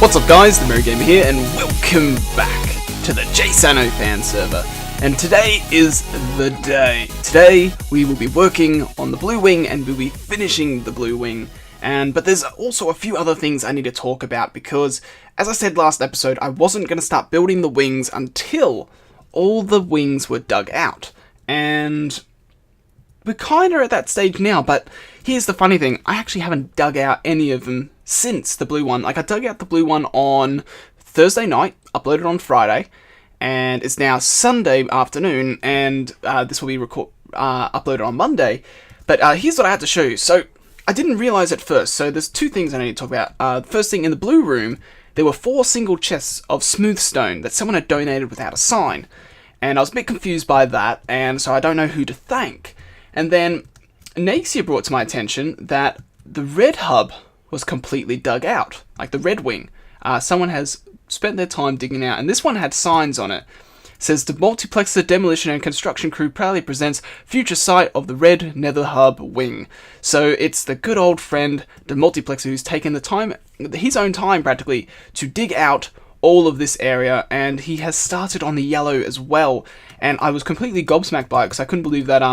What's up guys, TheMerryGamer here, and welcome back to the JSano Fan Server. And today is the day. Today we will be working on the blue wing and we'll be finishing the blue wing. But there's also a few other things I need to talk about because, as I said last episode, I wasn't going to start building the wings until all the wings were dug out. And we're kinda at that stage now, but here's the funny thing, I actually haven't dug out any of them since the blue one. Like, I dug out the blue one on Thursday night, uploaded on Friday, and it's now Sunday afternoon, and this will be uploaded on Monday. But here's what I had to show you. So, I didn't realise at first, so there's two things I need to talk about. The first thing, in the blue room, there were 4 single chests of smooth stone that someone had donated without a sign. And I was a bit confused by that, and so I don't know who to thank. And then Naxia brought to my attention that the red hub was completely dug out, like the red wing. Someone has spent their time digging out, and this one had signs on it. It says, the multiplexer demolition and construction crew proudly presents future site of the red nether hub wing. So it's the good old friend, the multiplexer, who's taken the time, his own time practically, to dig out all of this area, and he has started on the yellow as well. And I was completely gobsmacked by it because I couldn't believe that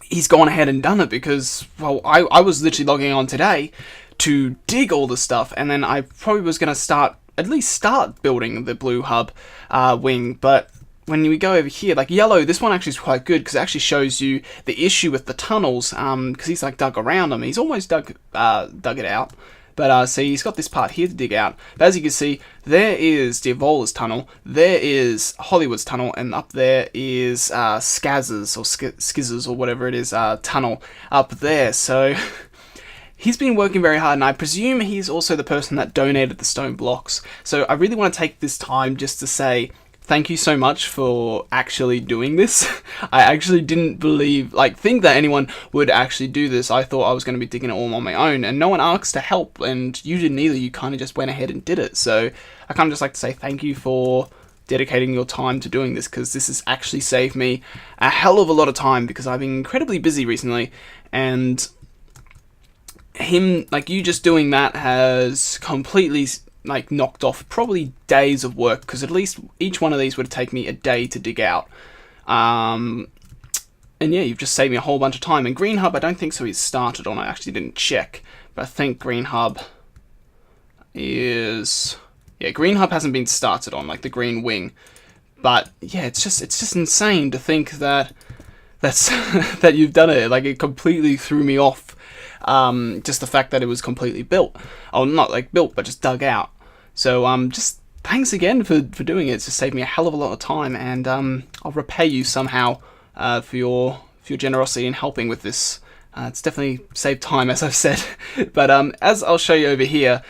he's gone ahead and done it, because, well, I was literally logging on today to dig all the stuff, and then I probably was going to at least start building the blue hub wing. But when we go over here, like yellow, this one actually is quite good because it actually shows you the issue with the tunnels, because he's like dug around them. He's almost dug it out. But see, he's got this part here to dig out. But as you can see, there is Diavola's tunnel, there is Hollywood's tunnel, and up there is Skaz's, or Skizz's, or whatever it is, tunnel up there. So he's been working very hard, and I presume he's also the person that donated the stone blocks. So I really want to take this time just to say thank you so much for actually doing this. I actually didn't think that anyone would actually do this. I thought I was going to be digging it all on my own, and no one asked to help, and you didn't either. You kind of just went ahead and did it. So I kind of just like to say thank you for dedicating your time to doing this, because this has actually saved me a hell of a lot of time, because I've been incredibly busy recently, and you just doing that has completely knocked off probably days of work, because at least each one of these would take me a day to dig out. And yeah, you've just saved me a whole bunch of time. And Green Hub, I don't think so he's started on. I actually didn't check, but I think Green Hub is... yeah, Green Hub hasn't been started on, like the green wing. But yeah, it's just insane to think that that you've done it. Like, it completely threw me off. Just the fact that it was completely built. Oh, not like built, but just dug out. So, just thanks again for doing it. It's just saved me a hell of a lot of time, and I'll repay you somehow for your generosity in helping with this. It's definitely saved time, as I've said. But as I'll show you over here,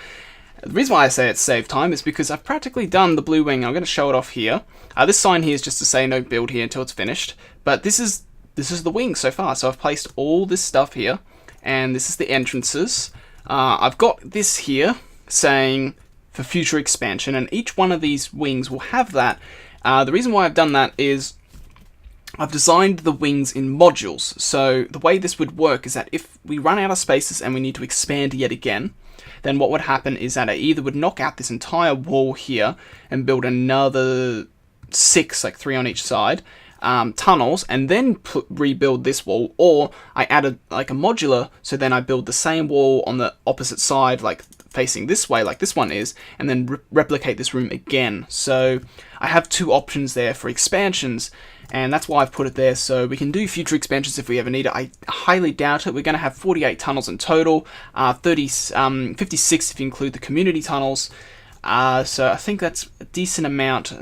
the reason why I say it's saved time is because I've practically done the blue wing. I'm going to show it off here. This sign here is just to say no build here until it's finished. But this is the wing so far. So I've placed all this stuff here. And this is the entrances. I've got this here saying for future expansion, and each one of these wings will have that. The reason why I've done that is I've designed the wings in modules. So the way this would work is that if we run out of spaces and we need to expand yet again, then what would happen is that I either would knock out this entire wall here and build another 6, like 3 on each side, tunnels, and then rebuild this wall, or I added like a modular, so then I build the same wall on the opposite side, like facing this way, like this one is, and then replicate this room again. So I have 2 options there for expansions, and that's why I've put it there, so we can do future expansions if we ever need it. I highly doubt it. We're going to have 48 tunnels in total, 56 if you include the community tunnels, so I think that's a decent amount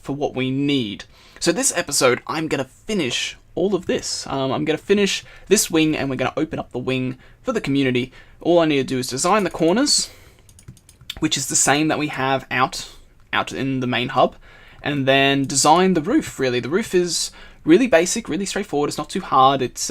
for what we need. So this episode, I'm going to finish all of this. I'm going to finish this wing, and we're going to open up the wing for the community. All I need to do is design the corners, which is the same that we have out in the main hub, and then design the roof, really. The roof is really basic, really straightforward. It's not too hard. It's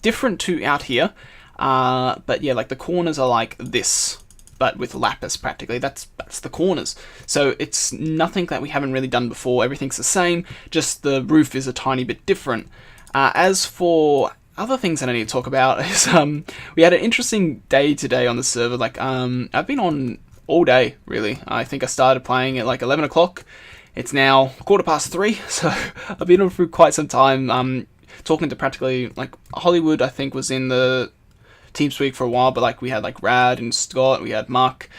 different to out here, but yeah, like the corners are like this, but with lapis practically. That's the corners. So it's nothing that we haven't really done before. Everything's the same, just the roof is a tiny bit different. As for other things that I need to talk about is we had an interesting day today on the server. Like I've been on all day, really. I think I started playing at like 11 o'clock. It's now 3:15, so I've been on for quite some time. Talking to practically, like, Hollywood, I think, was in the TeamSpeak for a while, but like we had like Rad and Scott, we had Muck,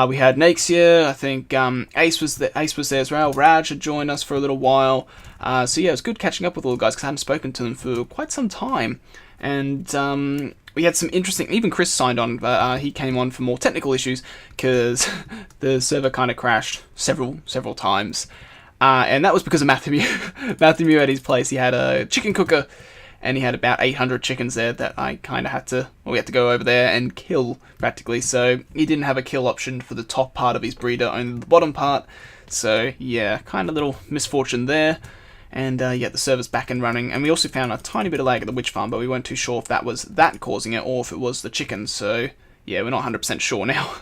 we had Naxia, I think Ace was there as well. Raj had joined us for a little while. So yeah, it was good catching up with all the guys because I hadn't spoken to them for quite some time. And we had some interesting, even Chris signed on, but he came on for more technical issues because the server kind of crashed several times. And that was because of Matthew. Matthew at his place, he had a chicken cooker, and he had about 800 chickens there that I kind of had to, well, we had to go over there and kill, practically. So he didn't have a kill option for the top part of his breeder, only the bottom part. So yeah, kind of little misfortune there. And yeah, the server's back and running. And we also found a tiny bit of lag at the witch farm, but we weren't too sure if that was that causing it or if it was the chickens. So yeah, we're not 100% sure now.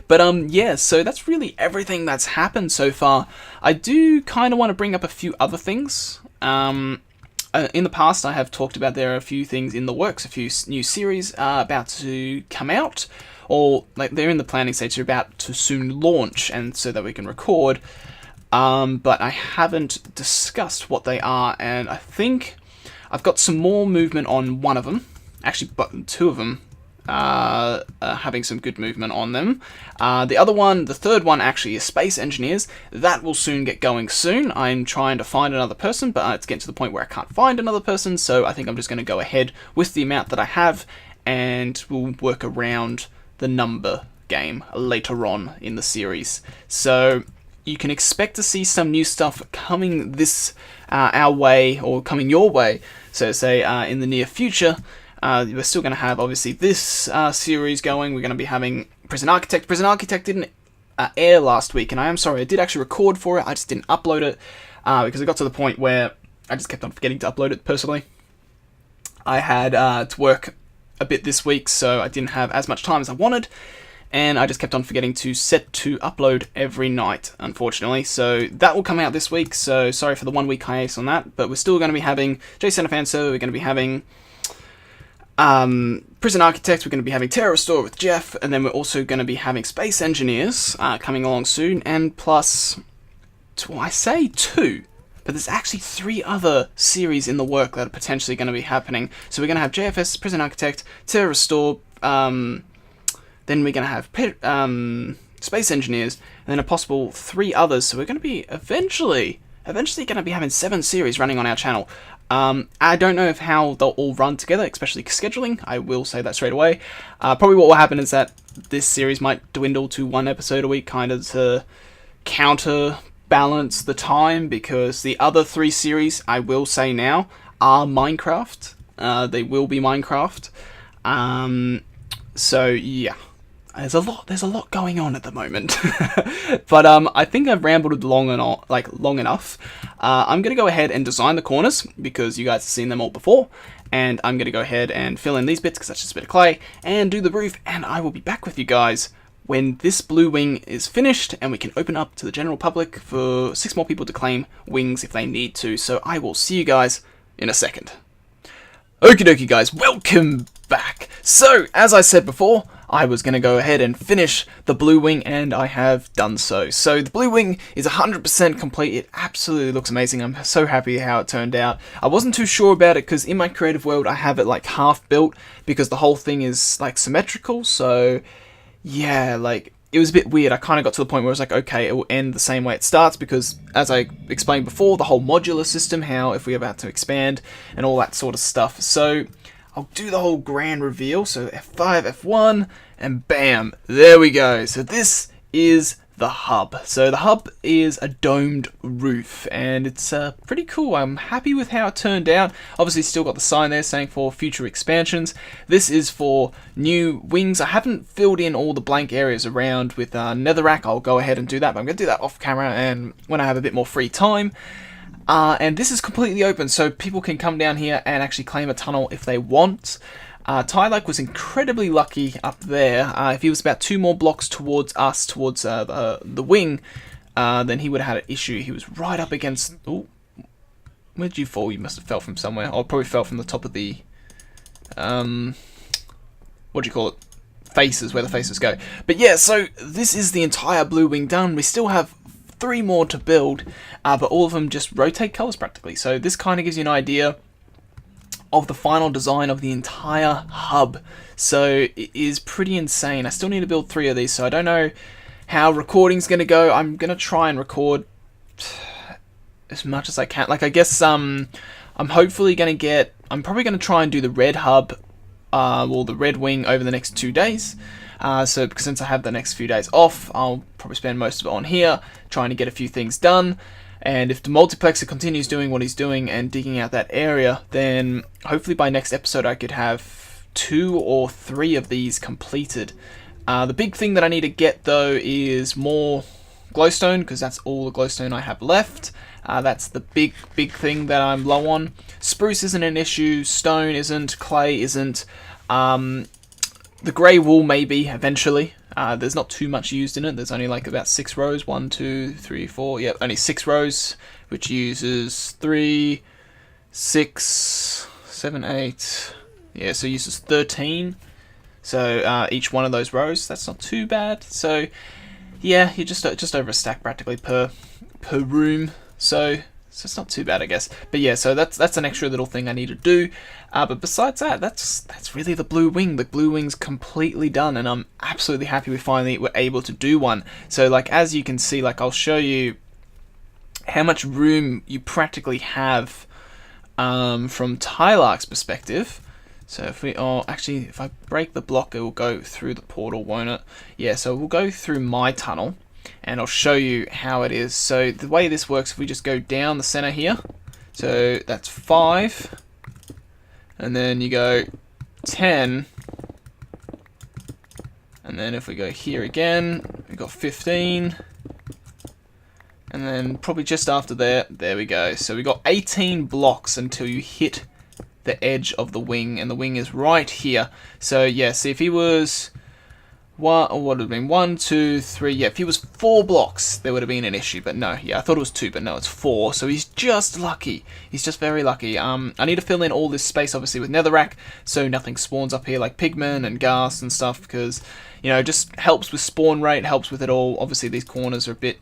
But yeah, so that's really everything that's happened so far. I do kind of want to bring up a few other things. In the past, I have talked about there are a few things in the works, a few new series about to come out, or like they're in the planning stage, they're about to soon launch, and so that we can record. But I haven't discussed what they are, and I think I've got some more movement on one of them. Actually, but two of them having some good movement on them. The other one, the third one, actually is Space Engineers. That will soon get going soon. I'm trying to find another person, but it's getting to the point where I can't find another person, so I think I'm just going to go ahead with the amount that I have, and we'll work around the number game later on in the series. So you can expect to see some new stuff coming this our way, or coming your way, so to say, in the near future. We're still going to have, obviously, this series going. We're going to be having Prison Architect. Prison Architect didn't air last week, and I am sorry, I did actually record for it. I just didn't upload it because it got to the point where I just kept on forgetting to upload it personally. I had to work a bit this week, so I didn't have as much time as I wanted, and I just kept on forgetting to set to upload every night, unfortunately. So that will come out this week, so sorry for the 1 week hiatus on that, but we're still going to be having JSano Fan Server. We're going to be having Prison Architect, we're going to be having Terror Restore with Jeff, and then we're also going to be having Space Engineers coming along soon, and plus, I say two, but there's actually 3 other series in the work that are potentially going to be happening. So we're going to have JFS, Prison Architect, Terror Restore, then we're going to have Space Engineers, and then a possible 3 others. So we're going to be eventually going to be having 7 series running on our channel. I don't know how they'll all run together, especially scheduling. I will say that straight away. Probably what will happen is that this series might dwindle to 1 episode a week, kind of to counterbalance the time, because the other 3 series, I will say now, are Minecraft. They will be Minecraft. So yeah. There's a lot going on at the moment. But I think I've rambled long enough. I'm going to go ahead and design the corners, because you guys have seen them all before. And I'm going to go ahead and fill in these bits, because that's just a bit of clay, and do the roof. And I will be back with you guys when this blue wing is finished, and we can open up to the general public for 6 more people to claim wings if they need to. So I will see you guys in a second. Okie dokie guys, welcome back. So, as I said before, I was going to go ahead and finish the blue wing, and I have done so. So the blue wing is 100% complete. It absolutely looks amazing. I'm so happy how it turned out. I wasn't too sure about it because in my creative world I have it like half built because the whole thing is like symmetrical. So yeah, like it was a bit weird. I kind of got to the point where I was like, okay, it will end the same way it starts, because as I explained before, the whole modular system, how if we ever had to expand and all that sort of stuff. So I'll do the whole grand reveal. So F5, F1, and bam, there we go. So this is the hub. So the hub is a domed roof, and it's pretty cool. I'm happy with how it turned out. Obviously still got the sign there saying for future expansions. This is for new wings. I haven't filled in all the blank areas around with netherrack. I'll go ahead and do that, but I'm going to do that off camera and when I have a bit more free time. And this is completely open, so people can come down here and actually claim a tunnel if they want. Tylak was incredibly lucky up there. If he was about 2 more blocks towards us, towards the wing, then he would have had an issue. He was right up against... Ooh, where did you fall? You must have fell from somewhere. Oh, probably fell from the top of the... what do you call it? faces, where the faces go. But yeah, so this is the entire blue wing done. We still have 3 more to build, but all of them just rotate colors practically. So this kind of gives you an idea of the final design of the entire hub. So it is pretty insane. I still need to build 3 of these, so I don't know how recording's going to go. I'm going to try and record as much as I can. Like, I guess I'm hopefully going to get... I'm probably going to try and do the red hub, or the red wing over the next 2 days. So since I have the next few days off, I'll probably spend most of it on here, trying to get a few things done. And if the multiplexer continues doing what he's doing and digging out that area, then hopefully by next episode I could have 2 or 3 of these completed. The big thing that I need to get though is more glowstone, because that's all the glowstone I have left. That's the big thing that I'm low on. Spruce isn't an issue, stone isn't, clay isn't. The grey wool maybe eventually. There's not too much used in it. There's only like about 6 rows. 1, 2, 3, 4. Yep, only 6 rows, which uses 3, 6, 7, 8. Yeah, so it uses 13. So each one of those rows, that's not too bad. So yeah, you're just over a stack practically per room. So it's not too bad, I guess. But yeah, so that's an extra little thing I need to do. But besides that, that's really the blue wing. The blue wing's completely done, and I'm absolutely happy we finally were able to do one. So like, as you can see, like, I'll show you how much room you practically have from Tylark's perspective. So if we, actually, if I break the block, it will go through the portal, won't it? Yeah, so we'll go through my tunnel, and I'll show you how it is. So the way this works, if we just go down the center here, so that's 5, and then you go 10, and then if we go here again, we've got 15, and then probably just after there we go. So we got 18 blocks until you hit the edge of the wing, and the wing is right here. So yeah, see, if he was what would have been 1, 2, 3, yeah, if he was 4 blocks, there would have been an issue, but no, yeah, I thought it was 2, but no, it's 4, so he's just lucky. He's just very lucky. I need to fill in all this space, obviously, with netherrack, so nothing spawns up here like pigmen and ghast and stuff, because, you know, it just helps with spawn rate, helps with it all. Obviously, these corners are a bit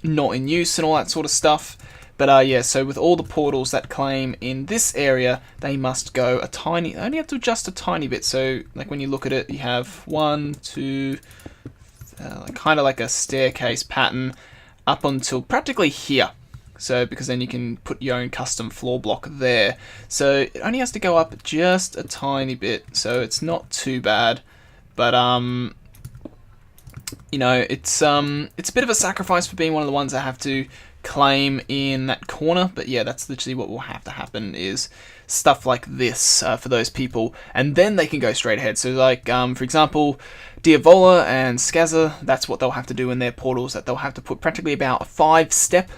not in use and all that sort of stuff. But yeah, so with all the portals that claim in this area, they must go a tiny, they only have to adjust a tiny bit. So like when you look at it, you have 1, 2, kind of like a staircase pattern up until practically here. So because then you can put your own custom floor block there. So it only has to go up just a tiny bit, so it's not too bad. But you know, it's a bit of a sacrifice for being one of the ones that have to claim in that corner, but yeah, that's literally what will have to happen, is stuff like this for those people, and then they can go straight ahead. So like, for example, Diavola and Skaza, that's what they'll have to do in their portals, that they'll have to put practically about a 5-step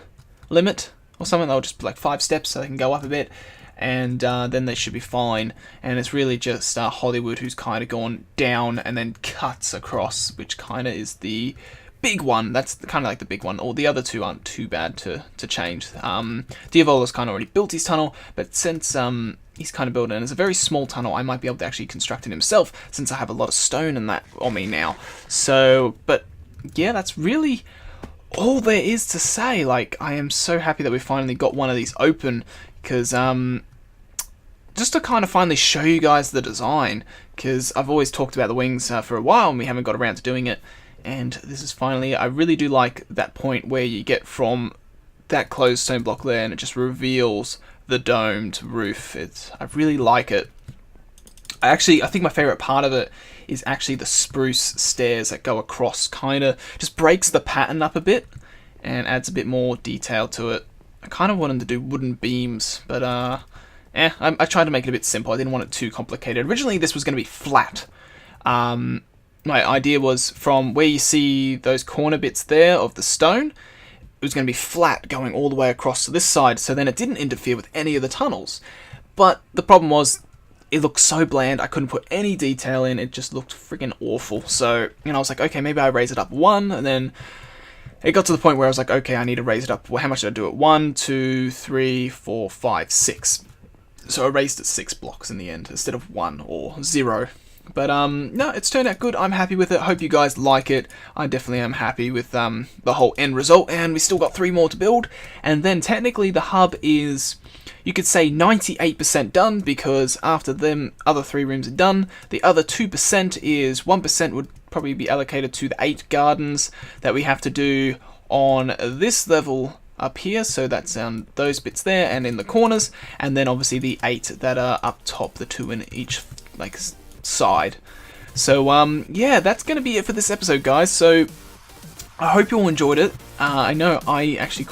limit or something. They'll just put like 5 steps so they can go up a bit, and then they should be fine. And it's really just Hollywood who's kind of gone down and then cuts across, which kind of is the big one. That's kind of like the big one. Or the other 2 aren't too bad to change. Diavola's kind of already built his tunnel, but since he's kind of built it, and it's a very small tunnel, I might be able to actually construct it himself, since I have a lot of stone and that on me now. So, but yeah, that's really all there is to say. Like, I am so happy that we finally got one of these open, because just to kind of finally show you guys the design, because I've always talked about the wings for a while and we haven't got around to doing it. And this is finally, I really do like that point where you get from that closed stone block there and it just reveals the domed roof. I really like it. I think my favorite part of it is actually the spruce stairs that go across. Kind of just breaks the pattern up a bit and adds a bit more detail to it. I kind of wanted to do wooden beams, but I tried to make it a bit simple. I didn't want it too complicated. Originally this was going to be flat. My idea was from where you see those corner bits there of the stone, it was going to be flat going all the way across to this side, so then it didn't interfere with any of the tunnels. But the problem was, it looked so bland, I couldn't put any detail in, it just looked freaking awful. So, you know, I was like, okay, maybe I raise it up 1, and then it got to the point where I was like, okay, I need to raise it up. Well, how much did I do it? 1, 2, 3, 4, 5, 6. So I raised it 6 blocks in the end, instead of 1 or 0. But no, it's turned out good. I'm happy with it. Hope you guys like it. I definitely am happy with the whole end result, and we still got 3 more to build. And then technically the hub is, you could say, 98% done, because after them other 3 rooms are done, the other 2% is 1% would probably be allocated to the 8 gardens that we have to do on this level up here. So that's those bits there and in the corners, and then obviously the 8 that are up top, the 2 in each side. So yeah, that's gonna be it for this episode, guys. So I hope you all enjoyed it. I know I actually